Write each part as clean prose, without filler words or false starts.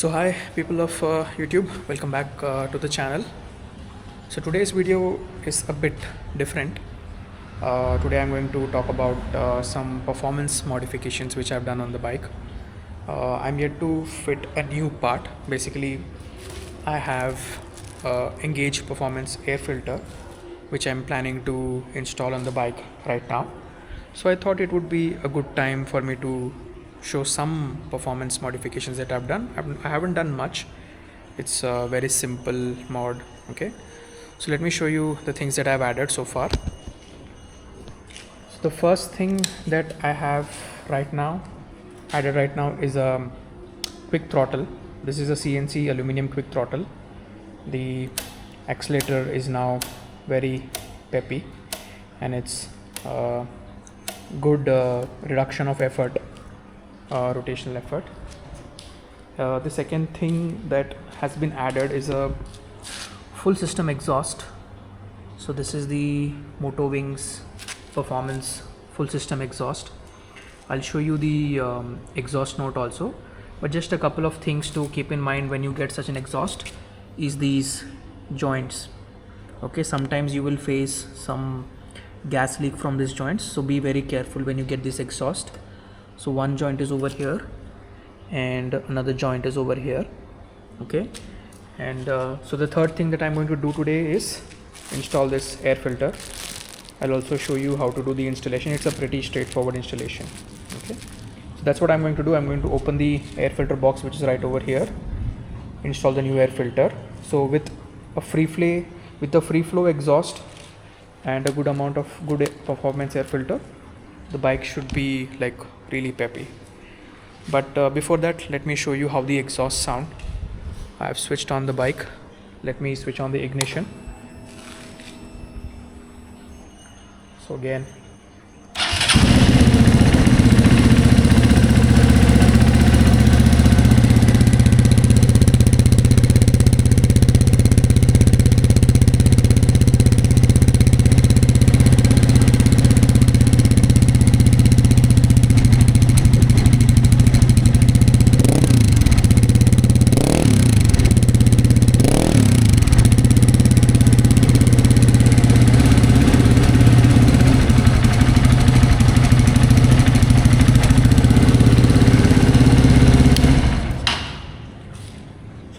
So hi people of YouTube, welcome back to the channel. So today's video is a bit different. Today I'm going to talk about some performance modifications which I've done on the bike. I'm yet to fit a new part. Basically, I have Engage Performance Air Filter which I'm planning to install on the bike right now. So I thought it would be a good time for me to show some performance modifications that I've done. I haven't done much. It's a very simple mod. Okay, so let me show you the things that I've added so far. So the first thing that I have added right now is a quick throttle. This is a CNC aluminum quick throttle. The accelerator is now very peppy and it's good reduction of effort, rotational effort. The second thing that has been added is a full system exhaust. So this is the Moto Wings Performance full system exhaust. I'll show you the exhaust note also, but just a couple of things to keep in mind when you get such an exhaust is these joints. Okay, sometimes you will face some gas leak from these joints, so be very careful when you get this exhaust. So one joint is over here and another joint is over here. Okay, and so the third thing that I'm going to do today is install this air filter. I'll also show you how to do the installation. It's a pretty straightforward installation. Okay, so that's what I'm going to do. I'm going to open the air filter box which is right over here, install the new air filter. So with a free flow exhaust and a good amount of good performance air filter, the bike should be like really peppy. But before that, let me show you how the exhaust sound. I've switched on the bike. Let me switch on the ignition. So again,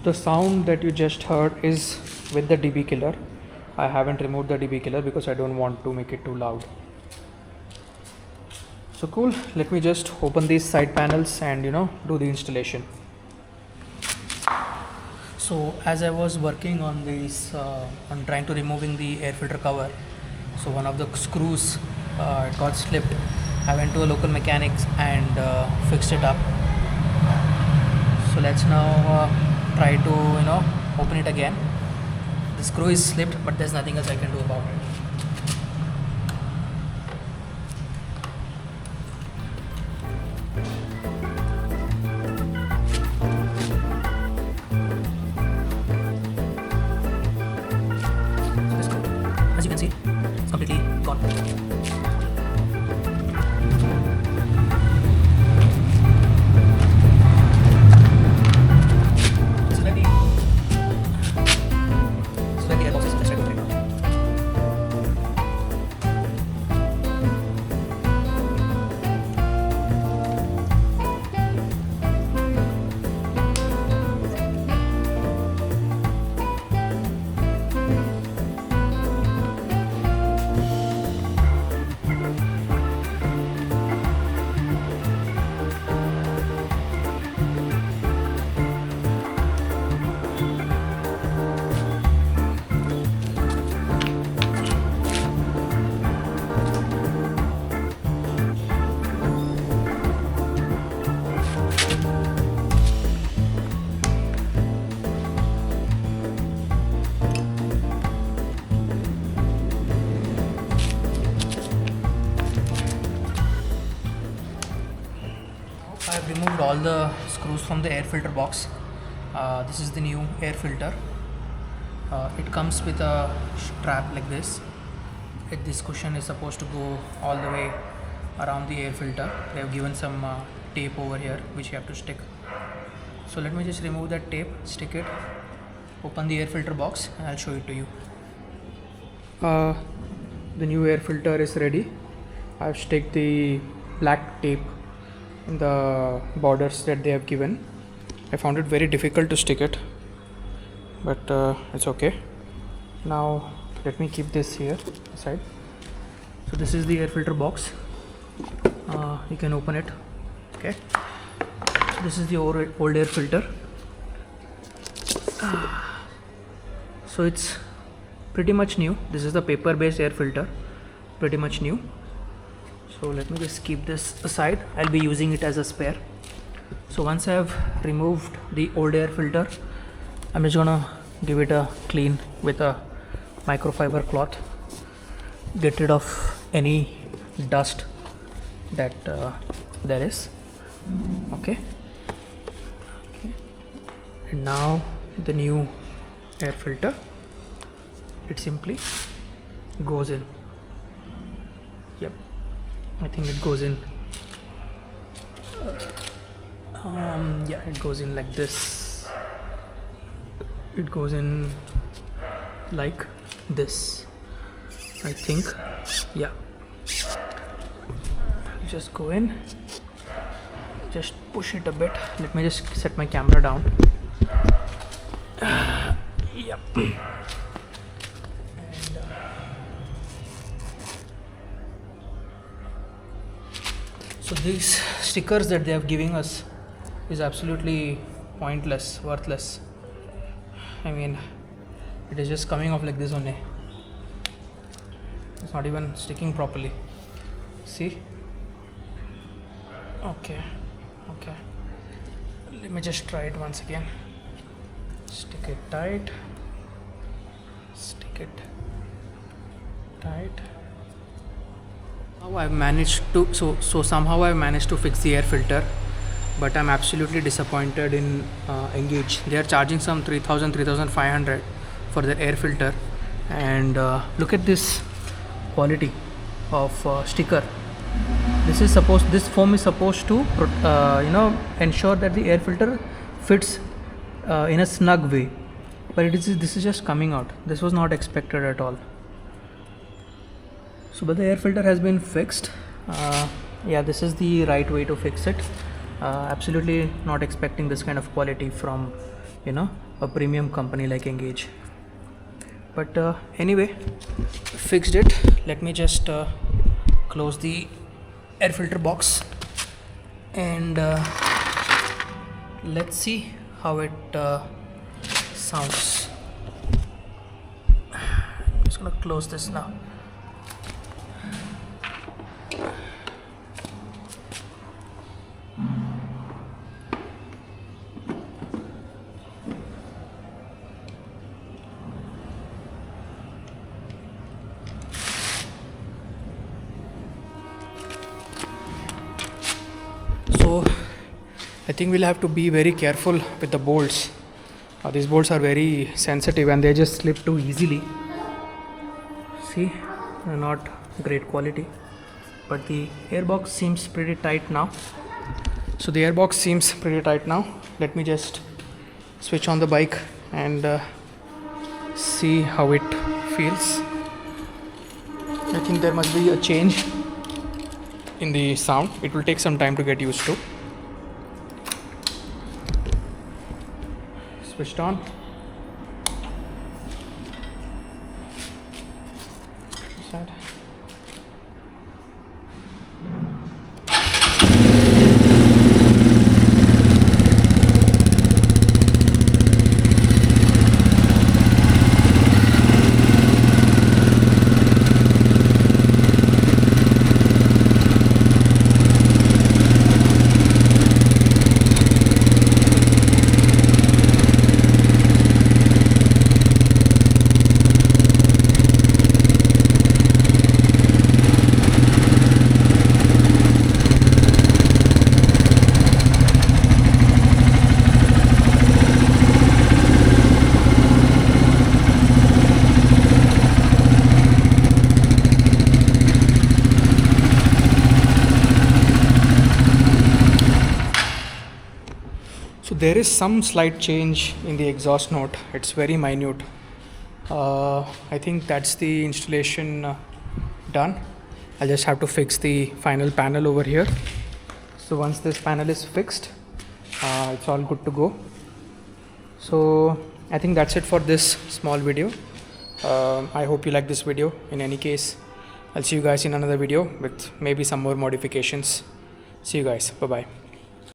the sound that you just heard is with the dB killer. I haven't removed the dB killer because I don't want to make it too loud. So cool, let me just open these side panels and do the installation. So as I was working on this, on trying to removing the air filter cover, so one of the screws it got slipped. I went to a local mechanics and fixed it up. So let's now try to open it again. The screw is slipped, but there's nothing else I can do about it. So this screw, as you can see, it's completely gone. I've removed all the screws from the air filter box. This is the new air filter. It comes with a strap like this. This cushion is supposed to go all the way around the air filter. They have given some tape over here which you have to stick So let me just remove that tape, stick it, open the air filter box, and I'll show it to you. The new air filter is ready. I've stuck the black tape in the borders that they have given. I found it very difficult to stick it, but it's okay. Now let me keep this here aside. So this is the air filter box. You can open it. Okay. So this is the old air filter. So it's pretty much new. This is the paper based air filter, pretty much new. So let me just keep this aside. I'll be using it as a spare. So once I have removed the old air filter, I'm just gonna give it a clean with a microfiber cloth, get rid of any dust that there is. Okay. And now the new air filter, it simply goes in. Yep, I think it goes in. Yeah, it goes in like this. It goes in like this, I think. Yeah, just go in, just push it a bit. Let me just set my camera down. Yep. So these stickers that they have giving us is absolutely pointless, worthless. I mean, it is just coming off like this only. It's not even sticking properly. See? Okay. Let me just try it once again. Stick it tight. Stick it tight. Now I've managed to somehow I've managed to fix the air filter, but I'm absolutely disappointed in Engage. They are charging some 3,500 for their air filter, and look at this quality of sticker. This foam is supposed to ensure that the air filter fits in a snug way, but this is just coming out. This was not expected at all. So but the air filter has been fixed. Yeah, this is the right way to fix it. Absolutely not expecting this kind of quality from a premium company like Engage, but anyway, fixed it. Let me just close the air filter box, and let's see how it sounds. I'm just gonna close this now. So I think we'll have to be very careful with the bolts. These bolts are very sensitive and they just slip too easily. See, they're not great quality, but the airbox seems pretty tight now. So the airbox seems pretty tight now. Let me just switch on the bike and see how it feels. I think there must be a change in the sound. It will take some time to get used to. Switched on. Side. there is some slight change in the exhaust note. It's very minute. I think that's the installation done. I'll just have to fix the final panel over here. So once this panel is fixed, it's all good to go. So I think that's it for this small video. I hope you like this video. In any case, I'll see you guys in another video with maybe some more modifications. See you guys. Bye bye.